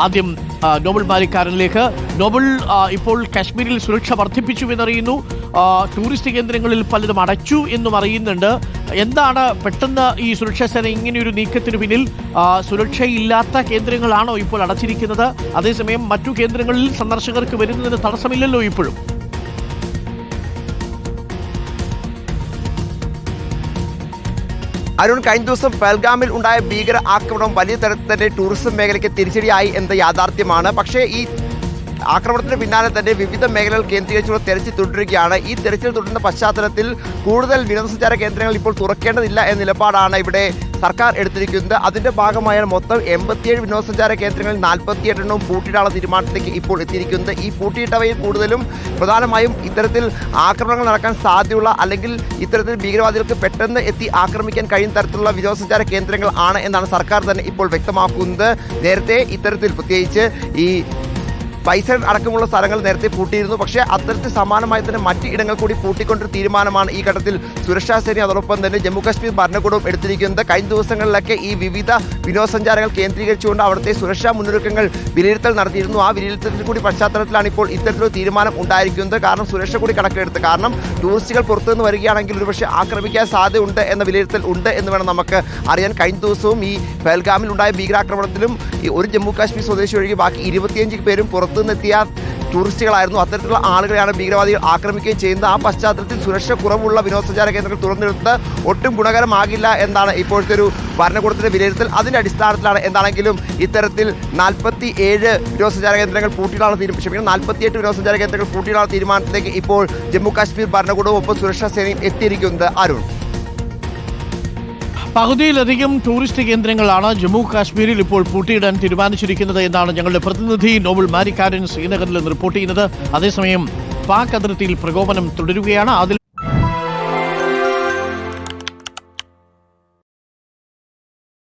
ആദ്യം Nobel മാരിക്കാരനിലേക്ക്. Nobel, ഇപ്പോൾ കാശ്മീരിൽ സുരക്ഷ വർദ്ധിപ്പിച്ചു എന്നറിയുന്നു, ടൂറിസ്റ്റ് കേന്ദ്രങ്ങളിൽ പലതും അടച്ചു എന്നും അറിയുന്നുണ്ട്. എന്താണ് പെട്ടെന്ന് ഈ സുരക്ഷാ സേന ഇങ്ങനെയൊരു നീക്കത്തിന് പിന്നിൽ? സുരക്ഷയില്ലാത്ത കേന്ദ്രങ്ങളാണോ ഇപ്പോൾ അടച്ചിരിക്കുന്നത്? അതേസമയം മറ്റു കേന്ദ്രങ്ങളിൽ സന്ദർശകർക്ക് വരുന്നതിന് തടസ്സമില്ലല്ലോ ഇപ്പോഴും. അരുൺ, കഴിഞ്ഞ ദിവസം പഹൽഗാമിൽ ഉണ്ടായ ഭീകര ആക്രമണം വലിയ തരത്തിൽ തന്നെ ടൂറിസം മേഖലയ്ക്ക് തിരിച്ചടിയായി എന്ന യാഥാർത്ഥ്യമാണ്. പക്ഷേ ഈ ആക്രമണത്തിന് പിന്നാലെ തന്നെ വിവിധ മേഖലകൾ കേന്ദ്രീകരിച്ചുള്ള തെരച്ചിൽ തുടരുകയാണ്. ഈ തെരച്ചിൽ തുടരുന്ന പശ്ചാത്തലത്തിൽ കൂടുതൽ വിനോദസഞ്ചാര കേന്ദ്രങ്ങൾ ഇപ്പോൾ തുറക്കേണ്ടതില്ല എന്ന നിലപാടാണ് ഇവിടെ സർക്കാർ എടുത്തിരിക്കുന്നത്. അതിൻ്റെ ഭാഗമായാണ് മൊത്തം 87 വിനോദസഞ്ചാര കേന്ദ്രങ്ങളിൽ 48 എണ്ണവും പൂട്ടിയിടാനുള്ള തീരുമാനത്തിലേക്ക് ഇപ്പോൾ എത്തിയിരിക്കുന്നത്. ഈ പൂട്ടിയിട്ടവയിൽ കൂടുതലും പ്രധാനമായും ഇത്തരത്തിൽ ആക്രമണങ്ങൾ നടക്കാൻ സാധ്യതയുള്ള അല്ലെങ്കിൽ ഇത്തരത്തിൽ ഭീകരവാദികൾക്ക് പെട്ടെന്ന് എത്തി ആക്രമിക്കാൻ കഴിയുന്ന തരത്തിലുള്ള വിനോദസഞ്ചാര കേന്ദ്രങ്ങൾ ആണ് എന്നാണ് സർക്കാർ തന്നെ ഇപ്പോൾ വ്യക്തമാക്കുന്നത്. നേരത്തെ ഇത്തരത്തിൽ പ്രത്യേകിച്ച് ഈ പൈസ അടക്കമുള്ള സ്ഥലങ്ങൾ നേരത്തെ പൂട്ടിയിരുന്നു. പക്ഷേ അത്തരത്തിൽ സമാനമായി തന്നെ മറ്റ് ഇടങ്ങൾ കൂടി പൂട്ടിക്കൊണ്ടൊരു തീരുമാനമാണ് ഈ ഘട്ടത്തിൽ സുരക്ഷാ സേന അതോടൊപ്പം തന്നെ ജമ്മു കാശ്മീർ ഭരണകൂടവും എടുത്തിരിക്കുന്നത്. കഴിഞ്ഞ ദിവസങ്ങളിലൊക്കെ ഈ വിവിധ വിനോദസഞ്ചാരങ്ങൾ കേന്ദ്രീകരിച്ചുകൊണ്ട് അവിടുത്തെ സുരക്ഷാ മുന്നൊരുക്കങ്ങൾ വിലയിരുത്തൽ നടത്തിയിരുന്നു. ആ വിലയിരുത്തലിൽ കൂടി പശ്ചാത്തലത്തിലാണ് ഇപ്പോൾ ഇത്തരത്തിലൊരു തീരുമാനം ഉണ്ടായിരിക്കുന്നത്. കാരണം സുരക്ഷ കൂടി കണക്കിലെടുത്ത്, കാരണം ടൂറിസ്റ്റുകൾ പുറത്തുനിന്ന് വരികയാണെങ്കിൽ ഒരുപക്ഷെ ആക്രമിക്കാൻ സാധ്യതയുണ്ട് എന്ന വിലയിരുത്തൽ ഉണ്ട് എന്ന് വേണം നമുക്ക് അറിയാൻ. കഴിഞ്ഞ ദിവസവും ഈ പഹൽഗാമിൽ ഉണ്ടായ ഭീകരാക്രമണത്തിലും ഒരു ജമ്മു കാശ്മീർ സ്വദേശി ഒഴികെ ബാക്കി 25 പേരും പുറത്തുനിന്നെത്തിയ ടൂറിസ്റ്റുകളായിരുന്നു. അത്തരത്തിലുള്ള ആളുകളെയാണ് ഭീകരവാദികൾ ആക്രമിക്കുകയും ചെയ്യുന്നത്. ആ പശ്ചാത്തലത്തിൽ സുരക്ഷ കുറവുള്ള വിനോദസഞ്ചാര കേന്ദ്രങ്ങൾ തുറന്നെടുത്ത് ഒട്ടും ഗുണകരമാകില്ല എന്നാണ് ഇപ്പോഴത്തെ ഒരു ഭരണകൂടത്തിന്റെ വിലയിരുത്തൽ. അതിന്റെ അടിസ്ഥാനത്തിലാണ് എന്താണെങ്കിലും ഇത്തരത്തിൽ 47 വിനോദസഞ്ചാര കേന്ദ്രങ്ങൾ പൂട്ടിയിടാനുള്ള 48 വിനോദസഞ്ചാര കേന്ദ്രങ്ങൾ പൂട്ടിയിടാനുള്ള തീരുമാനത്തിലേക്ക് ഇപ്പോൾ ജമ്മു കാശ്മീർ ഭരണകൂടവും ഒപ്പം സുരക്ഷാ സേനയും എത്തിയിരിക്കുന്നത്. അരുൺ, പകുതിയിലധികം ടൂറിസ്റ്റ് കേന്ദ്രങ്ങളാണ് ജമ്മു കാശ്മീരിൽ ഇപ്പോൾ പൂട്ടിയിടാൻ തീരുമാനിച്ചിരിക്കുന്നത് എന്നാണ് ഞങ്ങളുടെ പ്രതിനിധി നോബൽ മാരിക്കാരൻ ശ്രീനഗറിൽ നിന്ന് റിപ്പോർട്ട് ചെയ്യുന്നത്. അതേസമയം പാക് അതിർത്തിയിൽ പ്രകോപനം തുടരുകയാണ്. അതിൽ